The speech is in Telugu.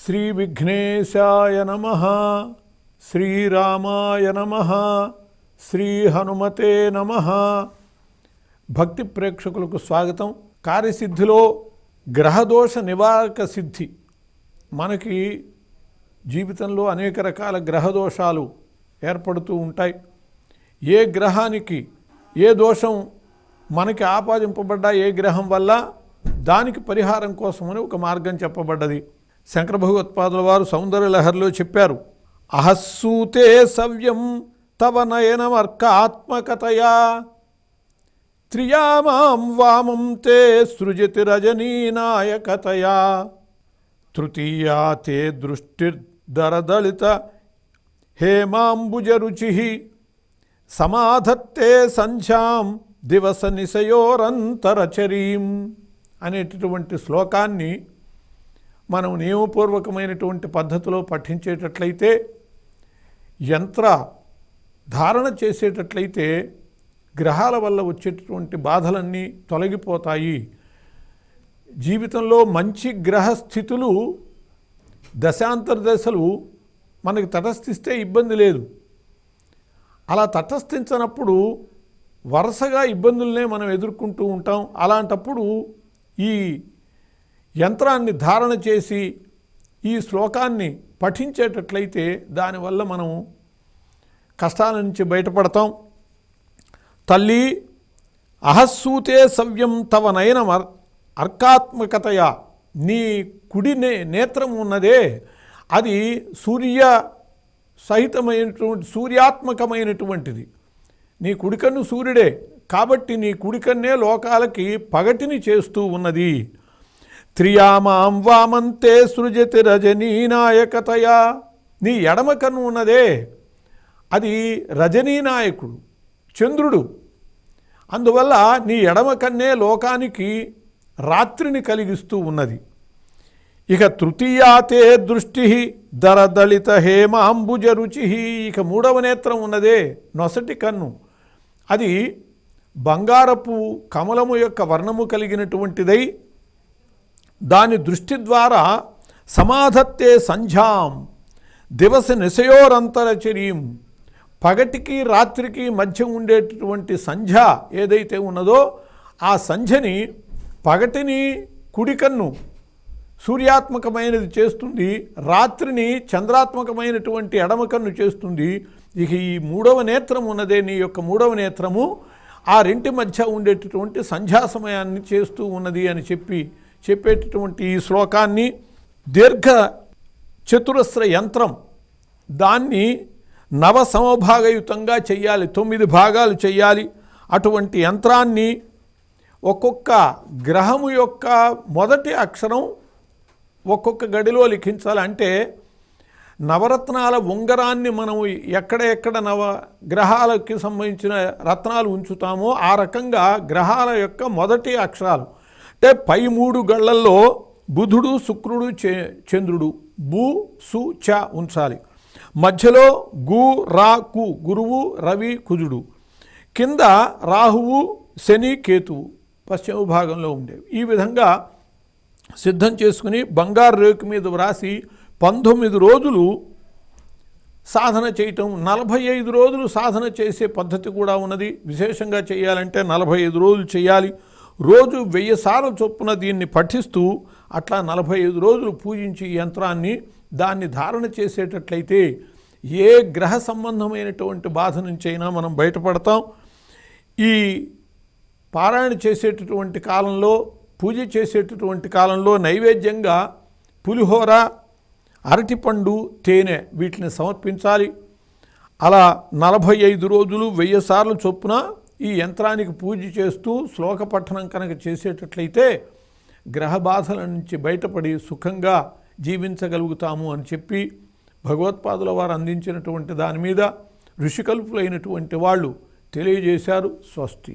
శ్రీ విఘ్నేశాయ నమః, శ్రీరామాయ నమః, శ్రీ హనుమతే నమః. భక్తి ప్రేక్షకులకు స్వాగతం. కార్యసిద్ధిలో గ్రహదోష నివారక సిద్ధి. మనకి జీవితంలో అనేక రకాల గ్రహదోషాలు ఏర్పడుతూ ఉంటాయి. ఏ గ్రహానికి ఏ దోషం మనకి ఆపాదింపబడ్డా, ఏ గ్రహం వల్ల దానికి పరిహారం కోసమని ఒక మార్గం చెప్పబడ్డది. శంకర భగవత్పాదుల వారు సౌందర్య లహరిలో చెప్పారు, అహస్సూతే సవ్యం తవ నయనమర్కాత్మకతయా త్రియామాం వామం తే సృజతి రజనీనాయకతయా తృతీయా తే దృష్టిర్దరదళిత హేమాంబుజరుచి సమాధత్తే సంధ్యాం దివస నిశయోరంతరచరీం అనేటటువంటి శ్లోకాన్ని మనం నియమపూర్వకమైనటువంటి పద్ధతిలో పఠించేటట్లయితే, యంత్ర ధారణ చేసేటట్లయితే గ్రహాల వల్ల వచ్చేటటువంటి బాధలన్నీ తొలగిపోతాయి. జీవితంలో మంచి గ్రహస్థితులు దశాంతర దశలు మనకి తటస్థిస్తే ఇబ్బంది లేదు. అలా తటస్థించినప్పుడు వరుసగా ఇబ్బందులనే మనం ఎదుర్కొంటూ ఉంటాం. అలాంటప్పుడు ఈ యంత్రాన్ని ధారణ చేసి ఈ శ్లోకాన్ని పఠించేటట్లయితే దానివల్ల మనం కష్టాల నుంచి బయటపడతాం. తల్లి, అహస్సూతే సవ్యం తవ నయనం అర్కాత్మకతయా, నీ కుడి నేత్రం ఉన్నదే అది సూర్య సహితమైనటువంటి సూర్యాత్మకమైనటువంటిది. నీ కుడికన్ను సూర్యుడే కాబట్టి నీ కుడికన్నే లోకాలకి పగటిని చేస్తూ ఉన్నది. త్రియామాం వామంతే సృజతి రజనీనాయకతయా, నీ ఎడమ కన్ను ఉన్నదే అది రజనీనాయకుడు, చంద్రుడు. అందువల్ల నీ ఎడమ కన్నే లోకానికి రాత్రిని కలిగిస్తూ ఉన్నది. ఇక తృతీయాతే దృష్టి దరదళిత హేమాంబుజరుచి, ఇక మూడవ నేత్రం ఉన్నదే నొసటి కన్ను, అది బంగారపు కమలము యొక్క వర్ణము కలిగినటువంటిదై దాని దృష్టి ద్వారా సమాధత్తే సంధ్యాం దివస నిశయోరంతరచరీం, పగటికి రాత్రికి మధ్య ఉండేటటువంటి సంధ్య ఏదైతే ఉన్నదో ఆ సంధ్యని పగటిని కుడికన్ను సూర్యాత్మకమైనది చేస్తుంది, రాత్రిని చంద్రాత్మకమైనటువంటి ఎడమకన్ను చేస్తుంది. ఇక ఈ మూడవ నేత్రం ఉన్నదే నీ యొక్క మూడవ నేత్రము ఆ రెంటి మధ్య ఉండేటటువంటి సంధ్యా సమయాన్ని చేస్తూ ఉన్నది అని చెప్పేటటువంటి ఈ శ్లోకాన్ని దీర్ఘ చతురస్ర యంత్రం, దాన్ని నవ సమభాగయుతంగా చెయ్యాలి, 9 భాగాలు చెయ్యాలి. అటువంటి యంత్రాన్ని ఒక్కొక్క గ్రహము యొక్క మొదటి అక్షరం ఒక్కొక్క గడిలో లిఖించాలి. అంటే నవరత్నాల ఉంగరాన్ని మనం ఎక్కడ నవ గ్రహాలకి సంబంధించిన రత్నాలు ఉంచుతామో ఆ రకంగా గ్రహాల యొక్క మొదటి అక్షరాలు అంటే పై 3 గళ్ళల్లో బుధుడు, శుక్రుడు, చంద్రుడు బు సు చ ఉంచాలి. మధ్యలో గు రా కు గురువు, రవి, కుజుడు, కింద రాహువు, శని, కేతువు పశ్చిమ భాగంలో ఉండేవి. ఈ విధంగా సిద్ధం చేసుకుని బంగారు రేకు మీద వ్రాసి 19 రోజులు సాధన చేయటం, 45 రోజులు సాధన చేసే పద్ధతి కూడా ఉన్నది. విశేషంగా చేయాలంటే 45 రోజులు చేయాలి. రోజు 1000 సార్లు చొప్పున దీన్ని పఠిస్తూ అట్లా 45 రోజులు పూజించి ఈ యంత్రాన్ని దాన్ని ధారణ చేసేటట్లయితే ఏ గ్రహ సంబంధమైనటువంటి బాధ నుంచైనా మనం బయటపడతాం. ఈ పారాయణ చేసేటటువంటి కాలంలో, పూజ చేసేటటువంటి కాలంలో నైవేద్యంగా పులిహోర, అరటిపండు, తేనె వీటిని సమర్పించాలి. అలా 45 రోజులు 1000 సార్లు చొప్పున ఈ యంత్రానికి పూజ చేస్తూ శ్లోక పఠనం కనుక చేసేటట్లయితే గ్రహ బాధల నుంచి బయటపడి సుఖంగా జీవించగలుగుతాము అని చెప్పి భగవత్పాదుల వారు అందించినటువంటి దాని మీద ఋషికల్పులైనటువంటి వాళ్ళు తెలియజేశారు. స్వస్తి.